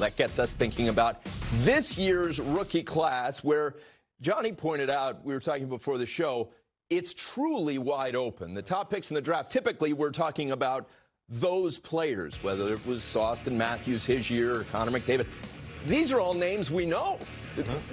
That gets us thinking about this year's rookie class, where Johnny pointed out, we were talking before the show, it's truly wide open. The top picks in the draft, typically we're talking about those players, whether it was Austin Matthews his year or Connor McDavid. These are all names we know.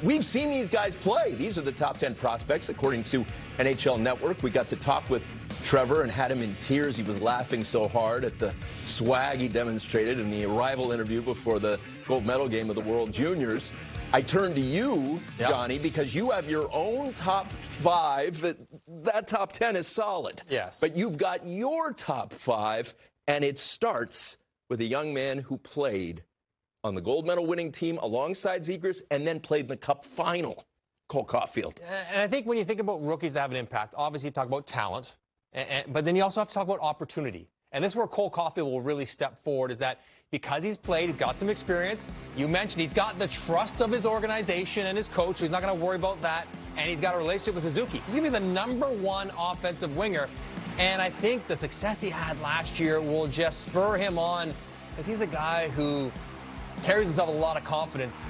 We've seen these guys play. These are the top 10 prospects, according to NHL Network. We got to talk with Trevor and had him in tears. He was laughing so hard at the swag he demonstrated in the arrival interview before the gold medal game of the World Juniors. I turn to you, Johnny, because you have your own top 5. That top 10 is solid. Yes. But you've got your top 5, and it starts with a young man who played on the gold medal winning team alongside Zegras and then played in the Cup final, Cole Caulfield. And I think when you think about rookies that have an impact, obviously you talk about talent, but then you also have to talk about opportunity. And this is where Cole Caulfield will really step forward, is that because he's played, he's got some experience. You mentioned he's got the trust of his organization and his coach, so he's not going to worry about that. And he's got a relationship with Suzuki. He's going to be the #1 offensive winger. And I think the success he had last year will just spur him on, because he's a guy who carries himself with a lot of confidence,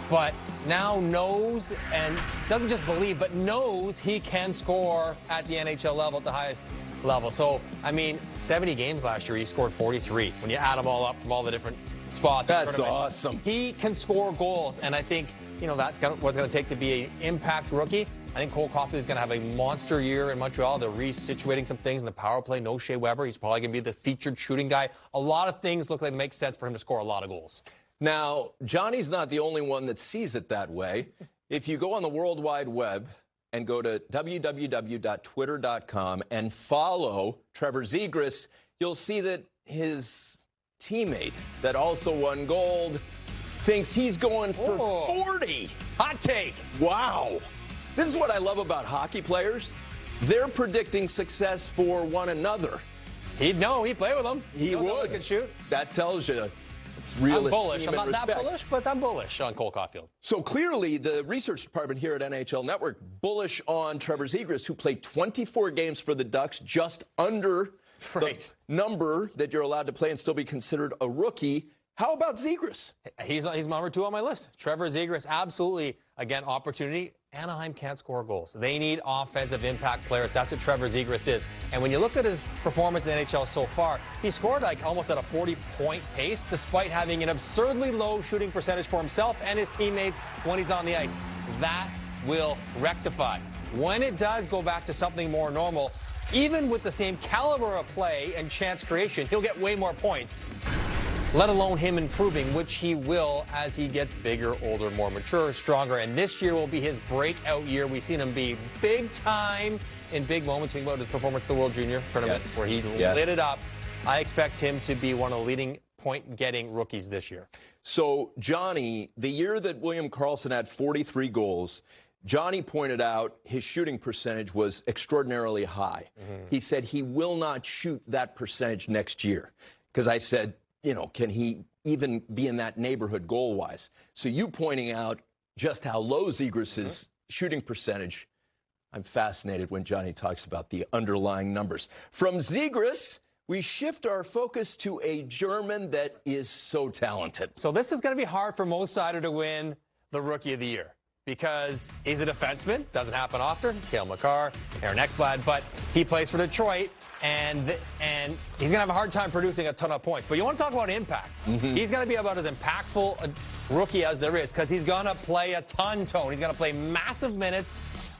but now knows, and doesn't just believe, but knows he can score at the NHL level, at the highest level. So, I mean, 70 games last year, he scored 43. When you add them all up from all the different spots. That's awesome. He can score goals, and I think, you know, that's what it's going to take to be an impact rookie. I think Cole Caulfield is going to have a monster year in Montreal. They're resituating some things in the power play. No Shea Weber. He's probably going to be the featured shooting guy. A lot of things look like they make sense for him to score a lot of goals. Now, Johnny's not the only one that sees it that way. If you go on the World Wide Web and go to www.twitter.com and follow Trevor Zegras, you'll see that his teammate that also won gold thinks he's going for 40. Hot take. Wow. This is what I love about hockey players. They're predicting success for one another. He'd know. He'd play with them. He would. He could shoot. That tells you it's real. I'm bullish. I'm not that bullish, but I'm bullish on Cole Caulfield. So clearly, the research department here at NHL Network bullish on Trevor Zegras, who played 24 games for the Ducks, just under the number that you're allowed to play and still be considered a rookie. How about Zegras? He's number 2 on my list. Trevor Zegras, absolutely, again, opportunity. Anaheim can't score goals. They need offensive impact players. That's what Trevor Zegras is. And when you look at his performance in the NHL so far, he scored like almost at a 40-point pace, despite having an absurdly low shooting percentage for himself and his teammates when he's on the ice. That will rectify. When it does go back to something more normal, even with the same caliber of play and chance creation, he'll get way more points, let alone him improving, which he will as he gets bigger, older, more mature, stronger. And this year will be his breakout year. We've seen him be big time in big moments. Think about his performance at the World Junior Tournament where he lit it up. I expect him to be one of the leading point-getting rookies this year. So, Johnny, the year that William Karlsson had 43 goals, Johnny pointed out his shooting percentage was extraordinarily high. He said he will not shoot that percentage next year. Because I said, you know, can he even be in that neighborhood goal-wise? So you pointing out just how low Zegras' shooting percentage, I'm fascinated when Johnny talks about the underlying numbers. From Zegras, we shift our focus to a German that is so talented. So this is going to be hard for Mo Seider to win the Rookie of the Year, because he's a defenseman. Doesn't happen often. Cale Makar, Aaron Ekblad, but he plays for Detroit, and he's going to have a hard time producing a ton of points. But you want to talk about impact. He's going to be about as impactful a rookie as there is, because he's going to play a ton, Tone. He's going to play massive minutes,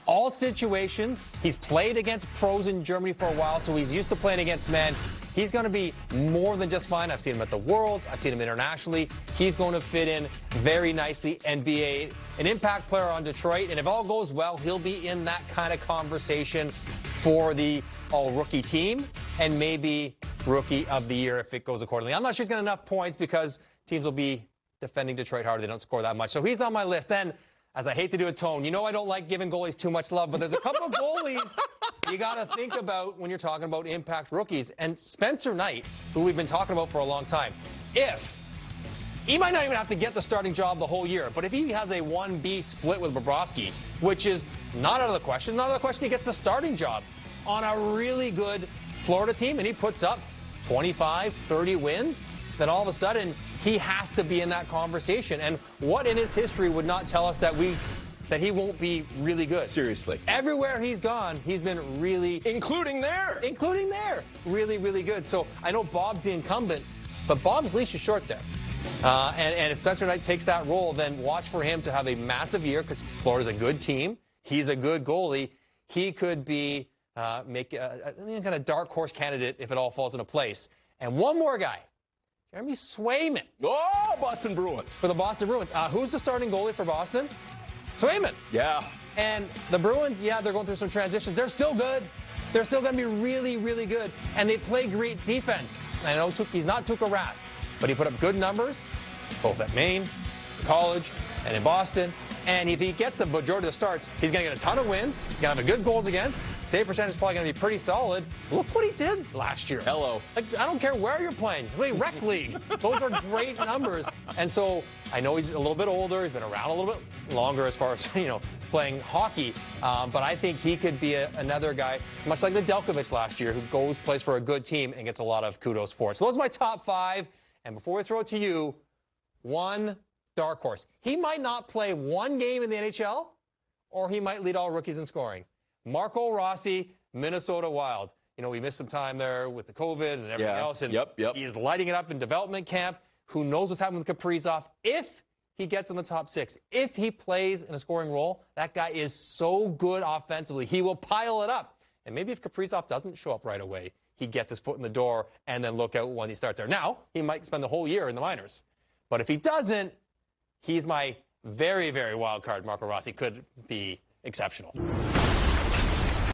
all situations. He's played against pros in Germany for a while, so he's used to playing against men. He's going to be more than just fine. I've seen him at the Worlds. I've seen him internationally. He's going to fit in very nicely and be an impact player on Detroit. And if all goes well, he'll be in that kind of conversation for the all-rookie team and maybe Rookie of the Year if it goes accordingly. I'm not sure he's got enough points because teams will be defending Detroit hard. They don't score that much. So he's on my list. Then, as I hate to do it, Tone, you know I don't like giving goalies too much love, but there's a couple of goalies you got to think about when you're talking about impact rookies. And Spencer Knight, who we've been talking about for a long time, he might not even have to get the starting job the whole year, but if he has a 1B split with Bobrovsky, which is not out of the question, he gets the starting job on a really good Florida team, and he puts up 25, 30 wins, then all of a sudden he has to be in that conversation. And what in his history would not tell us that he won't be really good? Seriously. Everywhere he's gone, he's been really... Including there. Really, really good. So I know Bob's the incumbent, but Bob's leash is short there. And if Spencer Knight takes that role, then watch for him to have a massive year because Florida's a good team. He's a good goalie. He could be make a kind of dark horse candidate if it all falls into place. And one more guy, Jeremy Swayman. Oh, Boston Bruins. For the Boston Bruins. Who's the starting goalie for Boston? Swayman. Yeah. And the Bruins, yeah, they're going through some transitions. They're still good. They're still going to be really, really good. And they play great defense. I know he's not Tuukka Rask, but he put up good numbers, both at Maine, college, and in Boston. And if he gets the majority of the starts, he's going to get a ton of wins. He's going to have a good goals against. Save percentage is probably going to be pretty solid. Look what he did last year. Hello. Like, I don't care where you're playing. Play rec league. Those are great numbers. And so I know he's a little bit older. He's been around a little bit longer as far as, playing hockey. But I think he could be another guy, much like Nedeljkovic last year, who plays for a good team and gets a lot of kudos for it. So those are my top 5. And before we throw it to you, one dark horse. He might not play one game in the NHL, or he might lead all rookies in scoring. Marco Rossi, Minnesota Wild. We missed some time there with the COVID and everything else. And he's lighting it up in development camp. Who knows what's happening with Kaprizov? If he gets in the top 6, if he plays in a scoring role, that guy is so good offensively. He will pile it up. And maybe if Kaprizov doesn't show up right away, he gets his foot in the door and then look out when he starts there. Now, he might spend the whole year in the minors. But if he doesn't, he's my very, very wild card. Marco Rossi could be exceptional.